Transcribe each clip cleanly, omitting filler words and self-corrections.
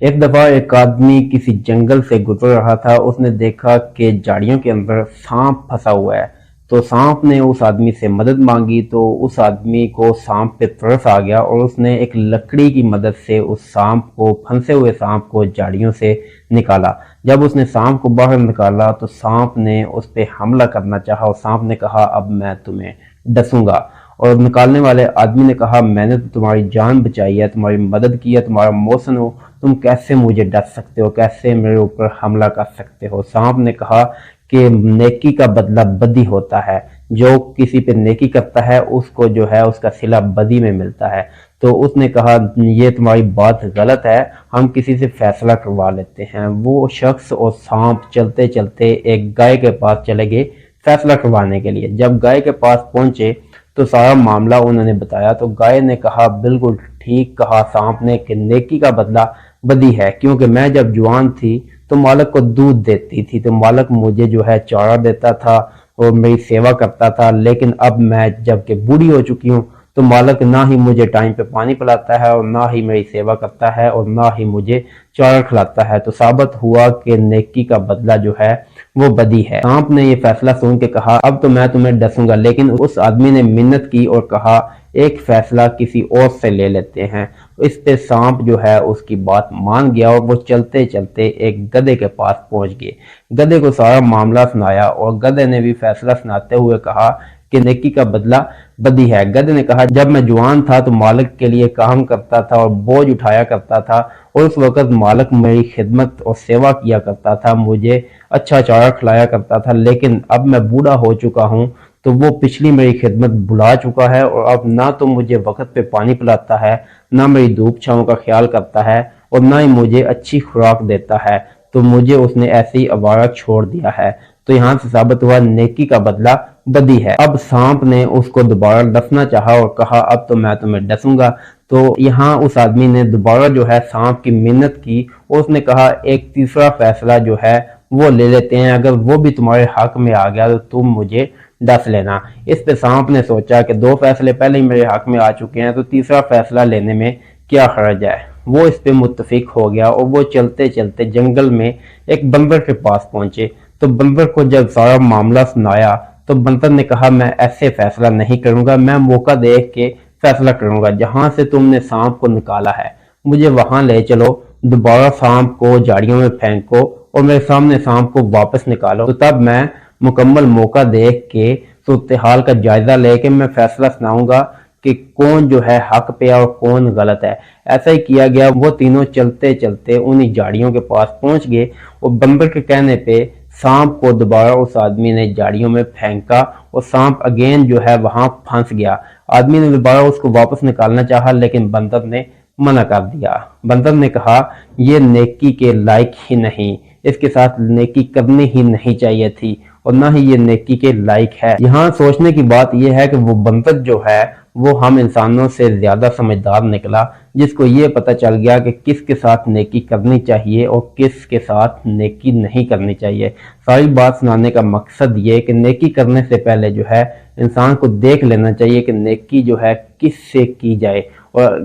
ایک دفعہ ایک آدمی کسی جنگل سے گزر رہا تھا۔ اس نے دیکھا کہ جھاڑیوں کے اندر سانپ پھنسا ہوا ہے، تو سانپ نے اس آدمی سے مدد مانگی۔ تو اس آدمی کو سانپ پہ ترس آ گیا اور اس نے ایک لکڑی کی مدد سے اس سانپ کو، پھنسے ہوئے سانپ کو جھاڑیوں سے نکالا۔ جب اس نے سانپ کو باہر نکالا تو سانپ نے اس پہ حملہ کرنا چاہا اور سانپ نے کہا اب میں تمہیں ڈسوں گا، اور نکالنے والے آدمی نے کہا میں نے تو تمہاری جان بچائی ہے، تمہاری مدد کی ہے، تمہارا محسن ہو، تم کیسے مجھے ڈس سکتے ہو، کیسے میرے اوپر حملہ کر سکتے ہو؟ سانپ نے کہا کہ نیکی کا بدلہ بدی ہوتا ہے، جو کسی پہ نیکی کرتا ہے اس کو جو ہے اس کا صلہ بدی میں ملتا ہے۔ تو اس نے کہا یہ تمہاری بات غلط ہے، ہم کسی سے فیصلہ کروا لیتے ہیں۔ وہ شخص اور سانپ چلتے چلتے ایک گائے کے پاس چلے گئے فیصلہ کروانے کے لیے۔ جب گائے کے پاس پہنچے تو سارا معاملہ انہوں نے بتایا، تو گائے نے کہا بالکل ٹھیک کہا سانپ نے کہ نیکی کا بدلہ بدی ہے، کیونکہ میں جب جوان تھی تو مالک کو دودھ دیتی تھی، تو مالک مجھے جو ہے چارہ دیتا تھا اور میری سیوا کرتا تھا، لیکن اب میں جب کہ بوڑھی ہو چکی ہوں تو مالک نہ ہی مجھے ٹائم پہ پانی پلاتا ہے اور نہ ہی میری سیوا کرتا ہے اور نہ ہی مجھے چارہ کھلاتا ہے، تو ثابت ہوا کہ نیکی کا بدلہ جو ہے وہ بدی ہے۔ سانپ نے یہ فیصلہ سن کے کہا اب تو میں تمہیں ڈسوں گا، لیکن اس آدمی نے منت کی اور کہا ایک فیصلہ کسی اور سے لے لیتے ہیں۔ اس پہ سانپ جو ہے اس کی بات مان گیا اور وہ چلتے چلتے ایک گدھے کے پاس پہنچ گئے۔ گدھے کو سارا معاملہ سنایا اور گدھے نے بھی فیصلہ سناتے ہوئے کہا کہ نیکی کا بدلہ بدی ہے۔ گدھے نے کہا جب میں جوان تھا تو مالک کے لیے کام کرتا تھا اور بوجھ اٹھایا کرتا تھا، اور اس وقت مالک میری خدمت اور سیوا کیا کرتا تھا، مجھے اچھا چارہ کھلایا کرتا تھا، لیکن اب میں بوڑھا ہو چکا ہوں تو وہ پچھلی میری خدمت بھلا چکا ہے، اور اب نہ تو مجھے وقت پہ پانی پلاتا ہے، نہ میری دھوپ چھاؤں کا خیال کرتا ہے، اور نہ ہی مجھے اچھی خوراک دیتا ہے، تو مجھے اس نے ایسے ہی آوارہ چھوڑ دیا ہے۔ تو یہاں سے ثابت ہوا نیکی کا بدلہ بدی ہے۔ اب سانپ نے اس کو دوبارہ ڈسنا چاہا اور کہا اب تو میں تمہیں ڈسوں گا، تو یہاں اس آدمی نے دوبارہ جو ہے سانپ کی منت کی اور اس نے کہا ایک تیسرا فیصلہ جو ہے وہ لے لیتے ہیں، اگر وہ بھی تمہارے حق میں آ گیا تو تم مجھے ڈس لینا۔ اس پہ سانپ نے سوچا کہ دو فیصلے پہلے ہی میرے حق میں آ چکے ہیں، تو تیسرا فیصلہ لینے میں کیا حرج ہے۔ وہ اس پہ متفق ہو گیا اور وہ چلتے چلتے جنگل میں ایک بندر کے پاس پہنچے۔ تو بندر کو جب سارا معاملہ سنایا تو بندر نے کہا میں ایسے فیصلہ نہیں کروں گا، میں موقع دیکھ کے فیصلہ کروں گا، جہاں سے تم نے سانپ کو نکالا ہے مجھے وہاں لے چلو، دوبارہ سانپ کو جھاڑیوں میں پھینکو اور میرے سامنے سانپ کو واپس نکالو، تو تب میں مکمل موقع دیکھ کے صورتحال کا جائزہ لے کے میں فیصلہ سناؤں گا کہ کون جو ہے حق پہ اور کون غلط ہے۔ ایسا ہی کیا گیا، وہ تینوں چلتے چلتے انہی جھاڑیوں کے پاس پہنچ گئے اور بندر کے کہنے پہ سانپ کو دوبارہ اس آدمی نے جھاڑیوں میں پھینکا اور سانپ اگین جو ہے وہاں پھنس گیا۔ آدمی نے دوبارہ اس کو واپس نکالنا چاہا لیکن بندر نے منع کر دیا۔ بندر نے کہا یہ نیکی کے لائق ہی نہیں، اس کے ساتھ نیکی کرنی ہی نہیں چاہیے تھی اور نہ ہی یہ نیکی کے لائق ہے۔ یہاں سوچنے کی بات یہ ہے کہ وہ بندر جو ہے وہ ہم انسانوں سے زیادہ سمجھدار نکلا، جس کو یہ پتہ چل گیا کہ کس کے ساتھ نیکی کرنی چاہیے اور کس کے ساتھ نیکی نہیں کرنی چاہیے۔ ساری بات سنانے کا مقصد یہ کہ نیکی کرنے سے پہلے جو ہے انسان کو دیکھ لینا چاہیے کہ نیکی جو ہے کس سے کی جائے، اور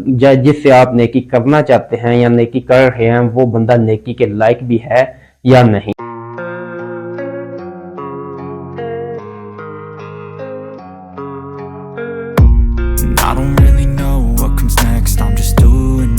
جس سے آپ نیکی کرنا چاہتے ہیں یا نیکی کر رہے ہیں وہ بندہ نیکی کے لائق بھی ہے یا نہیں۔